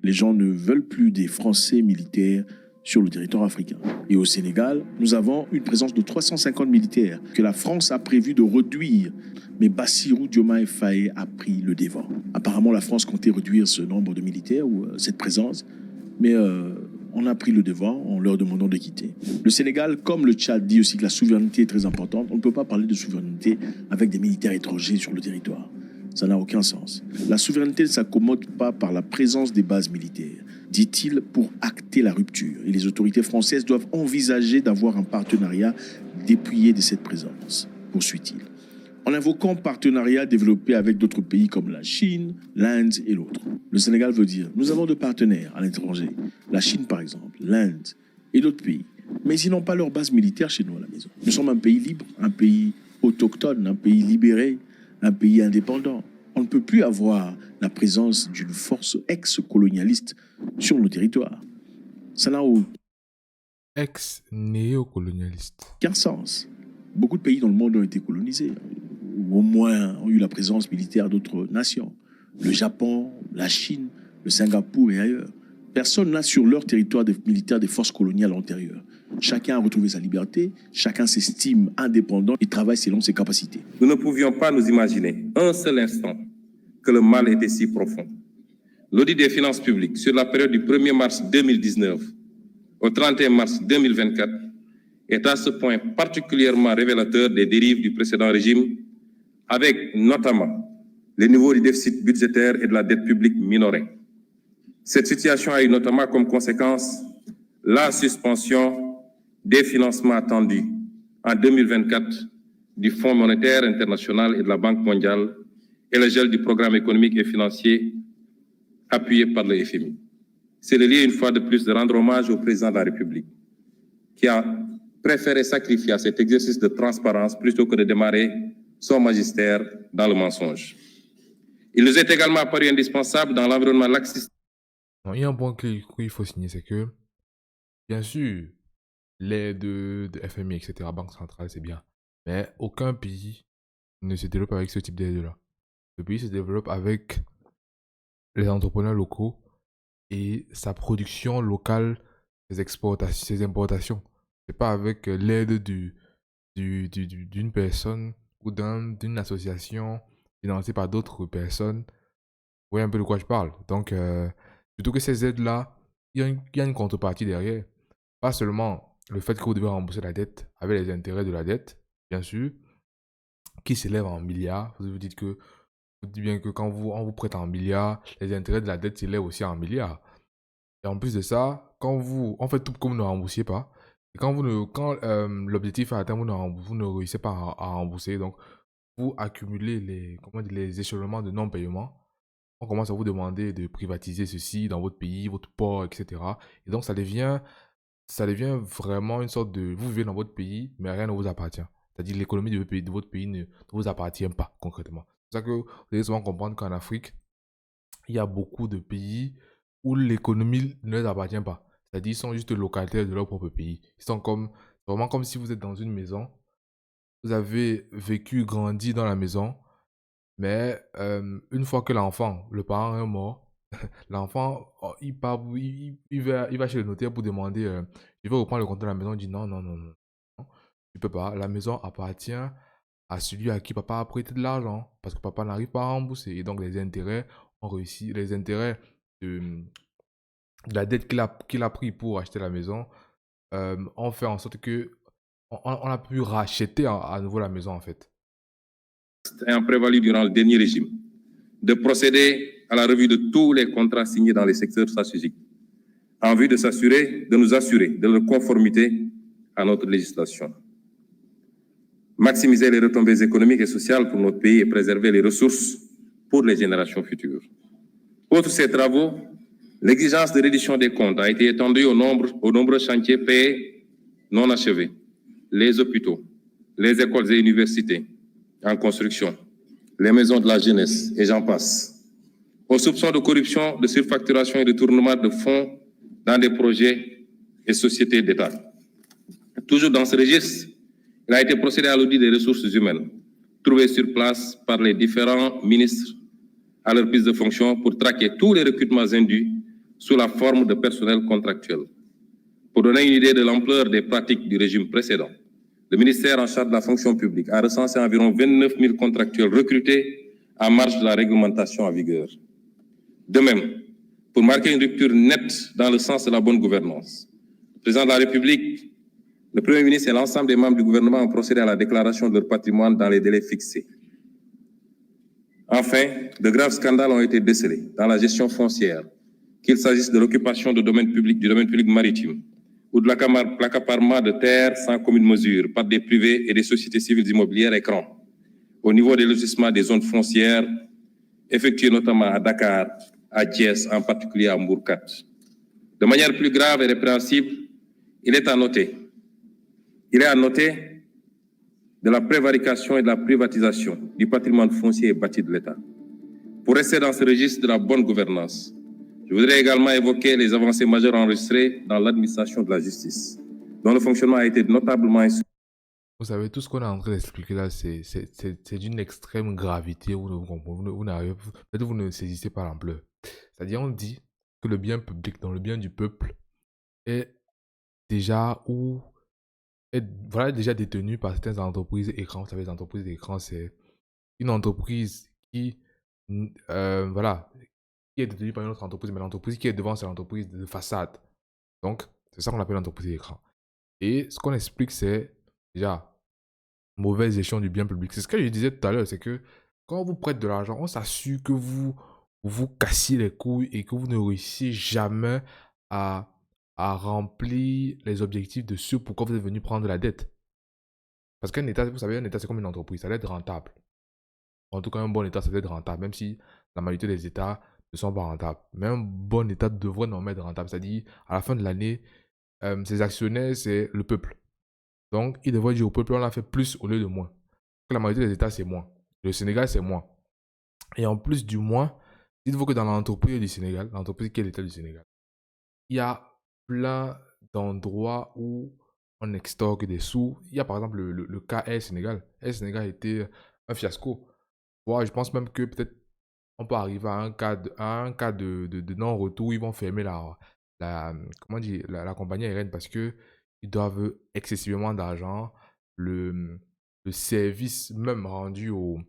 Les gens ne veulent plus des Français militaires sur le territoire africain. Et au Sénégal, nous avons une présence de 350 militaires que la France a prévu de réduire. Mais Bassirou Diomaye Faye a pris le devant. Apparemment, la France comptait réduire ce nombre de militaires ou cette présence, mais on a pris le devant en leur demandant de quitter. Le Sénégal, comme le Tchad, dit aussi que la souveraineté est très importante. On ne peut pas parler de souveraineté avec des militaires étrangers sur le territoire. Ça n'a aucun sens. La souveraineté ne s'accommode pas par la présence des bases militaires, dit-il, pour acter la rupture. Et les autorités françaises doivent envisager d'avoir un partenariat dépouillé de cette présence, poursuit-il. En invoquant partenariat développé avec d'autres pays comme la Chine, l'Inde et l'autre. Le Sénégal veut dire, nous avons de partenaires à l'étranger, la Chine par exemple, l'Inde et d'autres pays. Mais ils n'ont pas leur base militaire chez nous à la maison. Nous sommes un pays libre, un pays autochtone, un pays libéré, un pays indépendant. On ne peut plus avoir la présence d'une force ex-colonialiste sur nos territoires. Ça n'a Ex-néocolonialiste. aucun sens. Beaucoup de pays dans le monde ont été colonisés, ou au moins ont eu la présence militaire d'autres nations. Le Japon, la Chine, le Singapour et ailleurs. Personne n'a sur leur territoire des militaires des forces coloniales antérieures. Chacun a retrouvé sa liberté, chacun s'estime indépendant et travaille selon ses capacités. Nous ne pouvions pas nous imaginer un seul instant que le mal était si profond. L'audit des finances publiques sur la période du 1er mars 2019 au 31 mars 2024 est à ce point particulièrement révélateur des dérives du précédent régime, avec notamment les niveaux du déficit budgétaire et de la dette publique minorés. Cette situation a eu notamment comme conséquence la suspension des financements attendus en 2024 du Fonds monétaire international et de la Banque mondiale et le gel du programme économique et financier appuyé par le FMI. C'est le lieu, une fois de plus, de rendre hommage au président de la République, qui a préféré sacrifier à cet exercice de transparence plutôt que de démarrer son magistère dans le mensonge. Il nous est également apparu indispensable dans l'environnement laxiste. Il y a un point qu'il faut signer, c'est que, bien sûr, l'aide de FMI, etc., Banque centrale, c'est bien. Mais aucun pays ne se développe avec ce type d'aide-là. Le pays se développe avec les entrepreneurs locaux et sa production locale, ses exportations, ses importations. C'est pas avec l'aide d'une personne ou d'une association financée par d'autres personnes. Vous voyez un peu de quoi je parle. Donc, plutôt que ces aides-là, il y a une contrepartie derrière. Pas seulement le fait que vous devez rembourser la dette avec les intérêts de la dette, bien sûr, qui s'élèvent en milliards. Vous dites bien que quand on vous prête en milliards, les intérêts de la dette s'élèvent aussi en milliards. Et en plus de ça, quand vous en faites tout comme vous ne remboursiez pas, et quand l'objectif est atteint, vous ne réussissez pas à rembourser, donc vous accumulez les échelonnements de non-paiement. On commence à vous demander de privatiser ceci dans votre pays, votre port, etc. Et donc ça devient vraiment une sorte de... Vous vivez dans votre pays, mais rien ne vous appartient. C'est-à-dire l'économie de votre pays ne vous appartient pas concrètement. C'est pour ça que vous devez souvent comprendre qu'en Afrique, il y a beaucoup de pays où l'économie ne les appartient pas. C'est-à-dire qu'ils sont juste locataires de leur propre pays. C'est vraiment comme si vous êtes dans une maison. Vous avez vécu, grandi dans la maison. Mais une fois que le parent est mort, l'enfant, il va chez le notaire pour demander, il veut reprendre le contrôle de la maison. Il dit non, non, non, non, non, tu peux pas. La maison appartient à celui à qui papa a prêté de l'argent, parce que papa n'arrive pas à rembourser. Et donc les intérêts de la dette qu'il a pris pour acheter la maison, ont fait en sorte que on a pu racheter à nouveau la maison en fait. Ayant prévalu durant le dernier régime, de procéder à la revue de tous les contrats signés dans les secteurs stratégiques, en vue de nous assurer de leur conformité à notre législation. Maximiser les retombées économiques et sociales pour notre pays et préserver les ressources pour les générations futures. Outre ces travaux, l'exigence de reddition des comptes a été étendue aux nombreux chantiers payés non achevés, les hôpitaux, les écoles et universités en construction, les maisons de la jeunesse et j'en passe, aux soupçons de corruption, de surfacturation et de tournement de fonds dans des projets et sociétés d'État. Toujours dans ce registre, il a été procédé à l'audit des ressources humaines, trouvées sur place par les différents ministres à leur prise de fonction pour traquer tous les recrutements indus sous la forme de personnel contractuel. Pour donner une idée de l'ampleur des pratiques du régime précédent, le ministère en charge de la fonction publique a recensé environ 29 000 contractuels recrutés en marge de la réglementation en vigueur. De même, pour marquer une rupture nette dans le sens de la bonne gouvernance, le président de la République, le Premier ministre et l'ensemble des membres du gouvernement ont procédé à la déclaration de leur patrimoine dans les délais fixés. Enfin, de graves scandales ont été décelés dans la gestion foncière, qu'il s'agisse de l'occupation du domaine public maritime ou de l'accaparement de terres sans commune mesure par des privés et des sociétés civiles immobilières écrans, au niveau des lotissements des zones foncières, effectuées notamment à Dakar, à Thiès, en particulier à Mbourkat. De manière plus grave et répréhensible, il est à noter de la prévarication et de la privatisation du patrimoine foncier et bâti de l'État. Pour rester dans ce registre de la bonne gouvernance, je voudrais également évoquer les avancées majeures enregistrées dans l'administration de la justice, dont le fonctionnement a été notablement insuffisant. Vous savez, tout ce qu'on est en train d'expliquer là, c'est d'une extrême gravité. Vous ne saisissez pas l'ampleur. C'est-à-dire, on dit que le bien public, dans le bien du peuple, est déjà déjà détenu par certaines entreprises écrans. Vous savez, les entreprises d'écran, c'est une entreprise qui est détenue par une autre entreprise, mais l'entreprise qui est devant, c'est l'entreprise de façade. Donc, c'est ça qu'on appelle l'entreprise d'écran. Et ce qu'on explique, c'est déjà mauvaise gestion du bien public. C'est ce que je disais tout à l'heure, c'est que quand on vous prête de l'argent, on s'assure que vous cassiez les couilles et que vous ne réussissez jamais à remplir les objectifs de ce pourquoi vous êtes venu prendre la dette. Parce qu'un État, vous savez, un État, c'est comme une entreprise, ça doit être rentable. En tout cas, un bon État, ça doit être rentable, même si la majorité des États ne sont pas rentables. Mais un bon État devrait normalement être rentable. C'est-à-dire, à la fin de l'année, ses actionnaires, c'est le peuple. Donc, il devrait dire au peuple, on a fait plus au lieu de moins. La majorité des États, c'est moins. Le Sénégal, c'est moins. Et en plus du moins, dites-vous que dans l'entreprise du Sénégal, l'entreprise qui est l'État du Sénégal, il y a plein d'endroits où on extorque des sous. Il y a par exemple le cas Air Sénégal. Air Sénégal était un fiasco. Ouais, je pense même que peut-être on peut arriver à un cas de non-retour où ils vont fermer la compagnie aérienne parce que ils doivent excessivement d'argent. Le service même rendu aux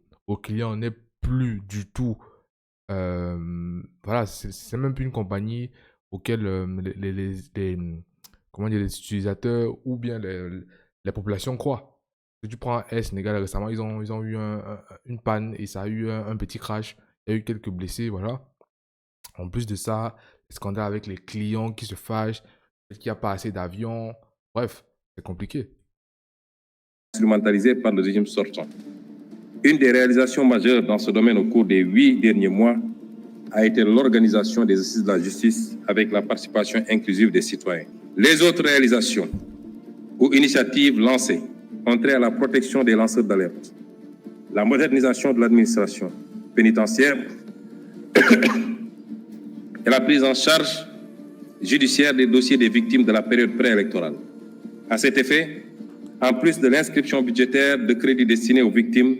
clients n'est plus du tout. C'est même plus une compagnie auquel les utilisateurs ou bien les populations croient. Si tu prends Air Sénégal récemment, ils ont eu une panne et ça a eu un petit crash. Il y a eu quelques blessés, voilà. En plus de ça, les scandales avec les clients qui se fâchent, qu'il n'y a pas assez d'avions. Bref, c'est compliqué. Instrumentalisé par le régime sortant. Une des réalisations majeures dans ce domaine au cours des 8 derniers mois a été l'organisation des assises de la justice avec la participation inclusive des citoyens. Les autres réalisations ou initiatives lancées ont trait à la protection des lanceurs d'alerte, la modernisation de l'administration pénitentiaire et la prise en charge judiciaire des dossiers des victimes de la période préélectorale. À cet effet, en plus de l'inscription budgétaire de crédits destinés aux victimes,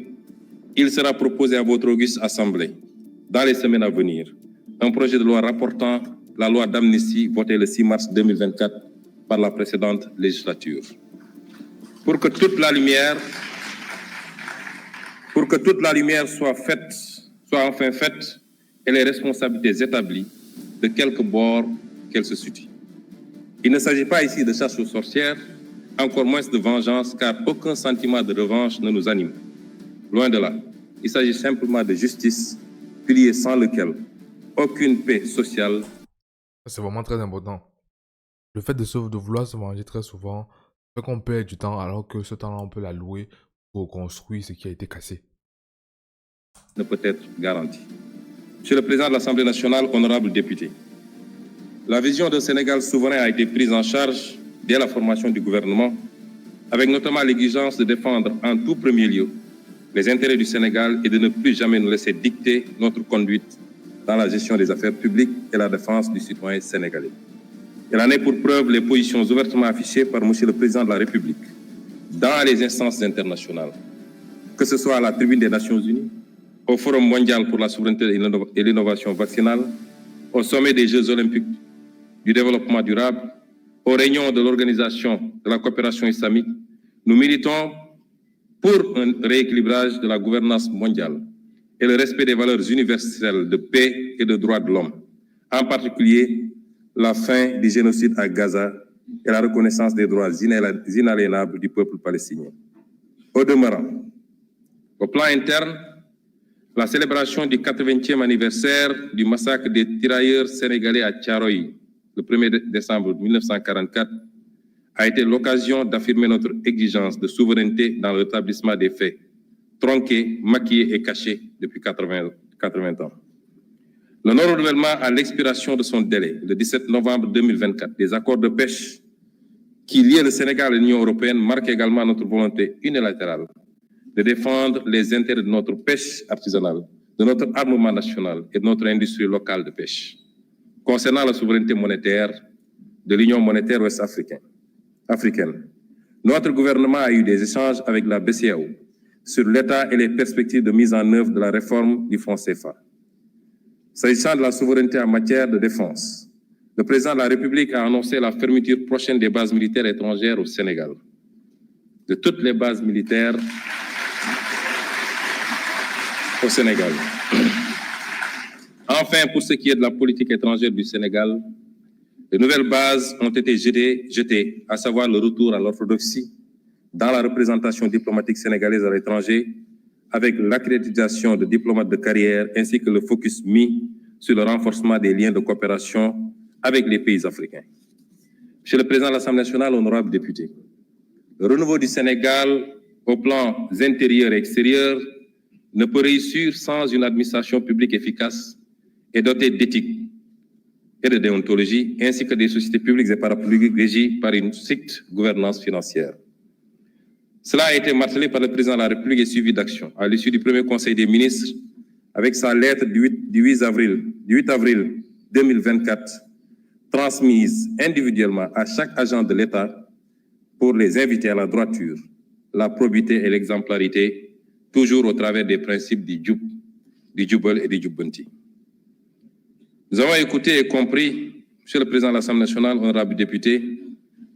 il sera proposé à votre auguste Assemblée, dans les semaines à venir, un projet de loi rapportant la loi d'amnistie votée le 6 mars 2024 par la précédente législature. Pour que toute la lumière soit enfin faite et les responsabilités établies de quelque bord qu'elles se situent. Il ne s'agit pas ici de chasse aux sorcières, encore moins de vengeance, car aucun sentiment de revanche ne nous anime. Loin de là, il s'agit simplement de justice, pilier sans lequel aucune paix sociale. C'est vraiment très important. Le fait de vouloir se venger très souvent fait qu'on perd du temps, alors que ce temps-là, on peut l'allouer pour construire ce qui a été cassé. Ne peut être garanti. Monsieur le Président de l'Assemblée nationale, honorables députés, la vision d'un Sénégal souverain a été prise en charge dès la formation du gouvernement, avec notamment l'exigence de défendre en tout premier lieu les intérêts du Sénégal et de ne plus jamais nous laisser dicter notre conduite dans la gestion des affaires publiques et la défense du citoyen sénégalais. Elle en est pour preuve les positions ouvertement affichées par Monsieur le Président de la République dans les instances internationales, que ce soit à la tribune des Nations Unies, au Forum mondial pour la souveraineté et l'innovation vaccinale, au sommet des Jeux olympiques du développement durable, aux réunions de l'Organisation de la coopération islamique, nous militons pour un rééquilibrage de la gouvernance mondiale et le respect des valeurs universelles de paix et de droits de l'homme, en particulier la fin du génocide à Gaza et la reconnaissance des droits inaliénables du peuple palestinien. Au demeurant, au plan interne, la célébration du 80e anniversaire du massacre des tirailleurs sénégalais à Thiaroye, le 1er décembre 1944, a été l'occasion d'affirmer notre exigence de souveraineté dans le rétablissement des faits, tronqués, maquillés et cachés depuis 80 ans. Le non-renouvellement à l'expiration de son délai, le 17 novembre 2024, des accords de pêche qui lient le Sénégal et l'Union européenne marque également notre volonté unilatérale de défendre les intérêts de notre pêche artisanale, de notre armement national et de notre industrie locale de pêche. Concernant la souveraineté monétaire de l'Union monétaire ouest-africaine, notre gouvernement a eu des échanges avec la BCEAO sur l'état et les perspectives de mise en œuvre de la réforme du franc CFA. S'agissant de la souveraineté en matière de défense, le président de la République a annoncé la fermeture prochaine des bases militaires étrangères au Sénégal. De toutes les bases militaires au Sénégal. Enfin, pour ce qui est de la politique étrangère du Sénégal, de nouvelles bases ont été jetées, à savoir le retour à l'orthodoxie dans la représentation diplomatique sénégalaise à l'étranger, avec l'accréditation de diplomates de carrière ainsi que le focus mis sur le renforcement des liens de coopération avec les pays africains. Monsieur le Président de l'Assemblée nationale, honorables députés, le renouveau du Sénégal au plan intérieur et extérieur ne peut réussir sans une administration publique efficace et dotée d'éthique et de déontologie, ainsi que des sociétés publiques et parapubliques régies par une stricte gouvernance financière. Cela a été martelé par le président de la République et suivi d'action. À l'issue du premier Conseil des ministres, avec sa lettre du 8 avril 2024, transmise individuellement à chaque agent de l'État pour les inviter à la droiture, la probité et l'exemplarité, toujours au travers des principes du Jubal et du Jubbanti. Nous avons écouté et compris, Monsieur le Président de l'Assemblée nationale, honorable député,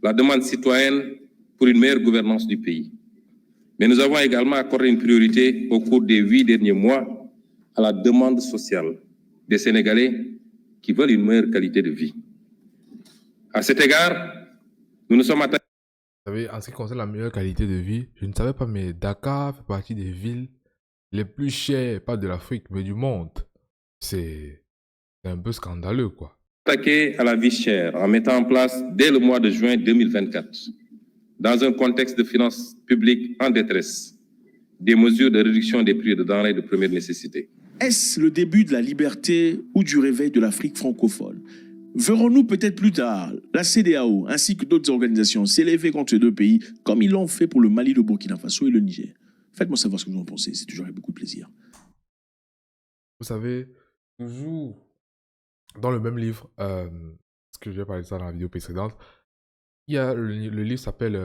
la demande citoyenne pour une meilleure gouvernance du pays. Mais nous avons également accordé une priorité au cours des 8 derniers mois à la demande sociale des Sénégalais qui veulent une meilleure qualité de vie. À cet égard, nous nous sommes attaqués. Vous savez, en ce qui concerne la meilleure qualité de vie, je ne savais pas, mais Dakar fait partie des villes les plus chères, pas de l'Afrique, mais du monde. C'est un peu scandaleux, quoi. Attaqué à la vie chère en mettant en place, dès le mois de juin 2024, dans un contexte de finances publiques en détresse, des mesures de réduction des prix de denrées de première nécessité. Est-ce le début de la liberté ou du réveil de l'Afrique francophone? Verrons-nous peut-être plus tard la CEDEAO ainsi que d'autres organisations s'élever contre ces deux pays comme ils l'ont fait pour le Mali, le Burkina Faso et le Niger? Faites-moi savoir ce que vous en pensez, c'est toujours avec beaucoup de plaisir. Vous savez, toujours dans le même livre, parce que je vais parler de ça dans la vidéo précédente, il y a le livre s'appelle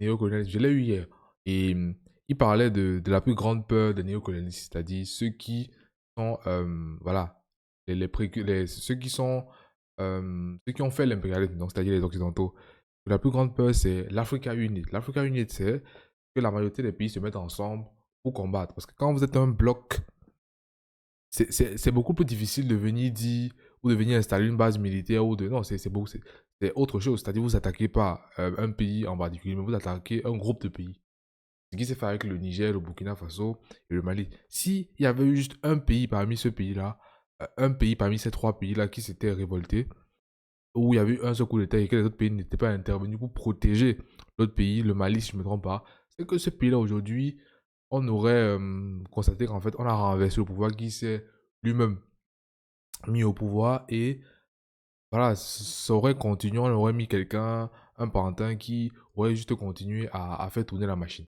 Néocolonialisme. Je l'ai eu hier. Et il parlait de la plus grande peur des néocolonialistes, c'est-à-dire ceux qui sont, voilà, ceux qui ont fait l'impérialisme, donc c'est-à-dire les Occidentaux. La plus grande peur, c'est l'Africa Unite. L'Africa Unite, c'est que la majorité des pays se mettent ensemble pour combattre. Parce que quand vous êtes un bloc, c'est beaucoup plus difficile de venir dire ou de venir installer une base militaire ou de... Non, c'est autre chose. C'est-à-dire vous attaquez pas un pays en particulier, mais vous attaquez un groupe de pays. Ce qui s'est fait avec le Niger, le Burkina Faso et le Mali. S'il y avait eu juste un pays parmi ce pays-là, un pays parmi ces trois pays-là qui s'était révolté, où il y avait eu un seul coup d'État et que les autres pays n'étaient pas intervenus pour protéger l'autre pays, le Mali si je ne me trompe pas, c'est que ce pays-là aujourd'hui, on aurait constaté qu'en fait on a renversé le pouvoir qui s'est lui-même mis au pouvoir et voilà, ça aurait continué, on aurait mis quelqu'un, un pantin qui aurait juste continué à faire tourner la machine.